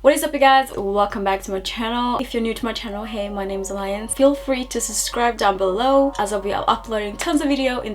What is up, you guys? Welcome back to my channel. If you're new to my channel, hey, my name is Alliance. Feel free to subscribe down below as I'll be uploading tons of video in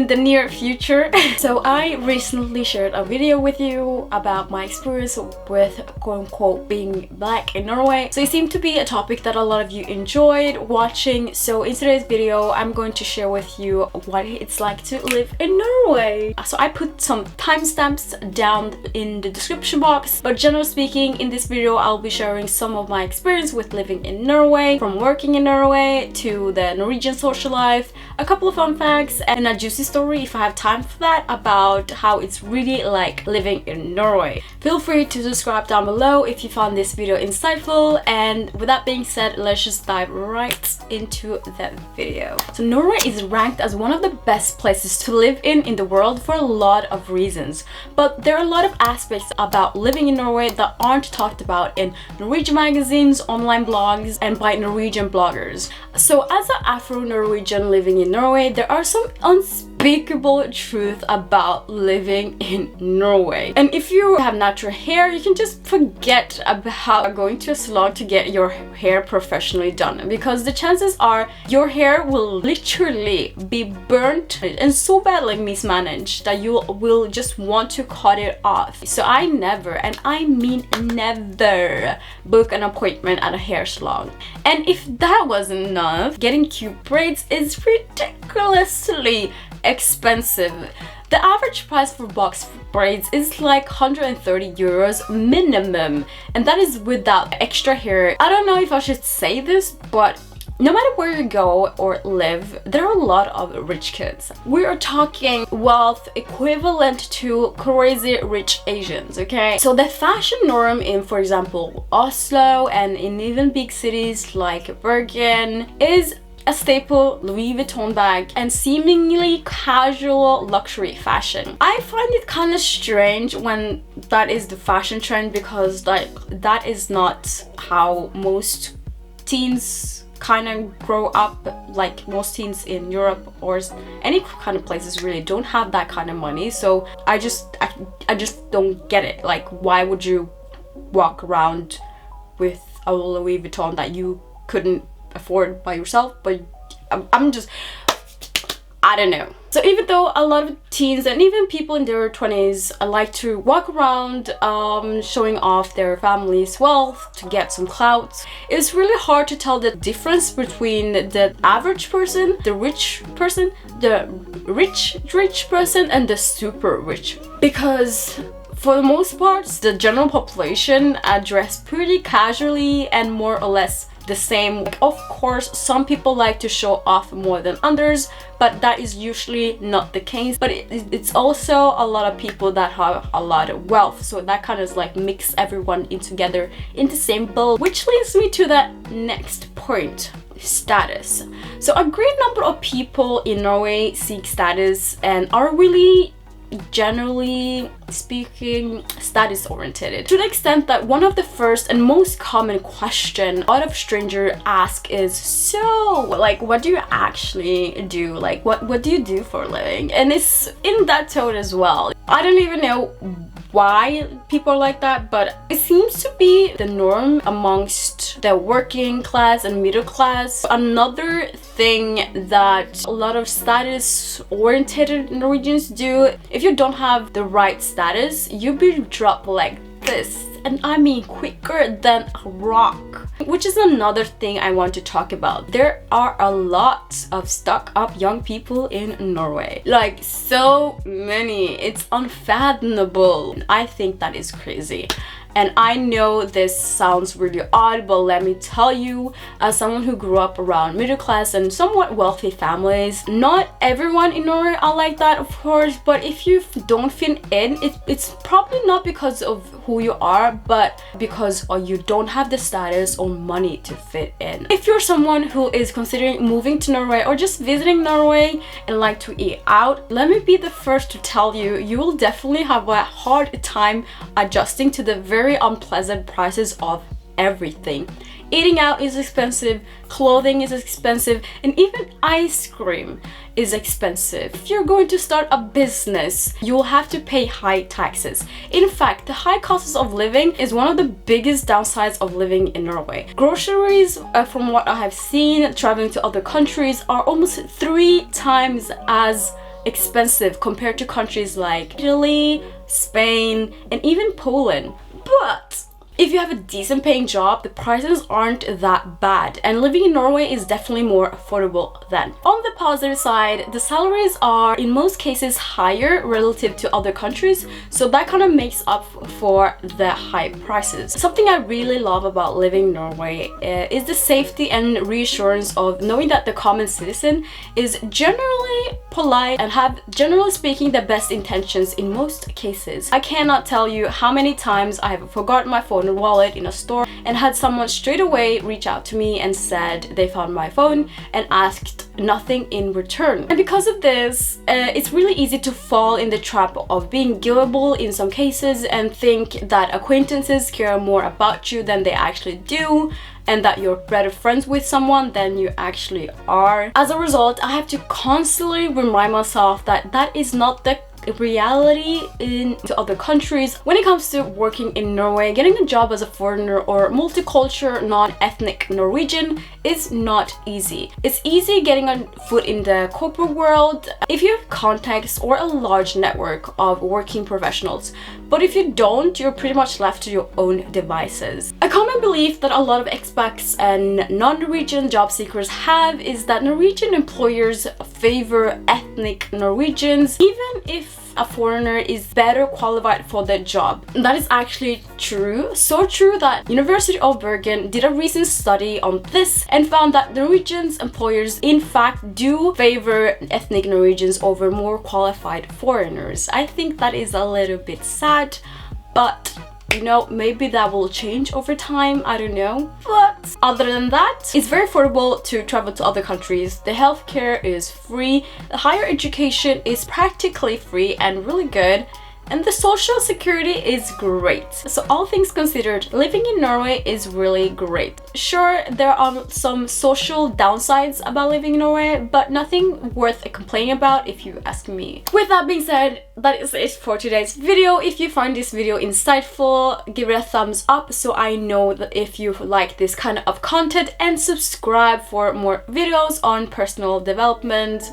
the near future. So I recently shared a video with you about my experience with quote-unquote being black in Norway. So it seemed to be a topic that a lot of you enjoyed watching. So in today's video, I'm going to share with you what it's like to live in Norway. So I put some timestamps down in the description box, but generally speaking, in this video I'll be sharing some of my experience with living in Norway, from working in Norway to the Norwegian social life, a couple of fun facts, and a juicy story, if I have time for that, about how it's really like living in Norway. Feel free to subscribe down below if you found this video insightful, and with that being said, let's just dive right into the video. So Norway is ranked as one of the best places to live in the world for a lot of reasons, but there are a lot of aspects about living in Norway that aren't talked about in Norwegian magazines, online blogs, and by Norwegian bloggers. So as an Afro-Norwegian living in Norway, there are some unspeakable truth about living in Norway. And if you have natural hair, you can just forget about going to a salon to get your hair professionally done, because the chances are your hair will literally be burnt and so badly mismanaged that you will just want to cut it off. So I never, and I mean never, book an appointment at a hair salon. And if that wasn't enough, getting cute braids is ridiculously expensive. The average price for box braids is like 130 euros minimum, and that is without extra hair. I don't know if I should say this, but no matter where you go or live, there are a lot of rich kids. We are talking wealth equivalent to crazy rich Asians, okay? So the fashion norm in, for example, Oslo and in even big cities like Bergen is a staple Louis Vuitton bag and seemingly casual luxury fashion. I find it kind of strange when that is the fashion trend, because that is not how most teens kind of grow up. Like most teens in Europe or any kind of places really don't have that kind of money. So I just don't get it. Like, why would you walk around with a Louis Vuitton that you couldn't afford by yourself? But I don't know. So even though a lot of teens and even people in their 20s like to walk around showing off their family's wealth to get some clout, it's really hard to tell the difference between the average person, the rich person, the rich person, and the super rich. Because for the most part, the general population are dressed pretty casually and more or less the same. Of course, some people like to show off more than others, but that is usually not the case. But it's also a lot of people that have a lot of wealth, so that kind of like mix everyone in together in the same bowl, which leads me to the next point: status. So a great number of people in Norway seek status and are really, generally speaking, status oriented, to the extent that one of the first and most common question a lot of strangers ask is, so like, what do you actually do? Like, what do you do for a living? And it's in that tone as well. I don't even know why people are like that, but it seems to be the norm amongst the working class and middle class. Another thing that a lot of status oriented Norwegians do, if you don't have the right status, you'll be dropped like this, and I mean quicker than a rock. Which is another thing I want to talk about. There are a lot of stuck up young people in Norway, like so many, it's unfathomable. I think that is crazy. And I know this sounds really odd, but let me tell you, as someone who grew up around middle class and somewhat wealthy families, not everyone in Norway are like that, of course, but if you don't fit in, it's probably not because of who you are, but because you don't have the status or money to fit in. If you're someone who is considering moving to Norway or just visiting Norway and like to eat out, let me be the first to tell you, you will definitely have a hard time adjusting to the very unpleasant prices of everything. Eating out is expensive, clothing is expensive, and even ice cream is expensive. If you're going to start a business, you'll have to pay high taxes. In fact, the high costs of living is one of the biggest downsides of living in Norway. Groceries, from what I have seen traveling to other countries, are almost 3 times as expensive compared to countries like Italy, Spain, and even Poland. But if you have a decent paying job, the prices aren't that bad, and living in Norway is definitely more affordable then. On the positive side, the salaries are in most cases higher relative to other countries, so that kind of makes up for the high prices. Something I really love about living in Norway is the safety and reassurance of knowing that the common citizen is generally polite and have, generally speaking, the best intentions in most cases. I cannot tell you how many times I have forgotten my phone or wallet in a store and had someone straight away reach out to me and said they found my phone and asked nothing in return. And because of this, it's really easy to fall in the trap of being gullible in some cases and think that acquaintances care more about you than they actually do, and that you're better friends with someone than you actually are. As a result, I have to constantly remind myself that that is not the reality in other countries. When it comes to working in Norway, getting a job as a foreigner or multicultural, non-ethnic Norwegian is not easy. It's easy getting a foot in the corporate world if you have contacts or a large network of working professionals. But if you don't, you're pretty much left to your own devices. A common belief that a lot of expats and non-Norwegian job seekers have is that Norwegian employers favor ethnic Norwegians, even if a foreigner is better qualified for the job. That is actually true. So true that University of Bergen did a recent study on this and found that Norwegians employers in fact do favor ethnic Norwegians over more qualified foreigners. I think that is a little bit sad, but you know, maybe that will change over time, I don't know. But other than that, it's very affordable to travel to other countries. The healthcare is free, the higher education is practically free and really good, and the social security is great. So all things considered, living in Norway is really great. Sure, there are some social downsides about living in Norway, but nothing worth complaining about if you ask me. With that being said, that is it for today's video. If you find this video insightful, give it a thumbs up so I know that if you like this kind of content, and subscribe for more videos on personal development,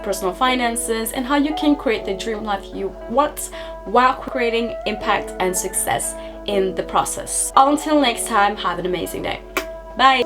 personal finances, and how you can create the dream life you want while creating impact and success in the process. Until next time, have an amazing day. Bye!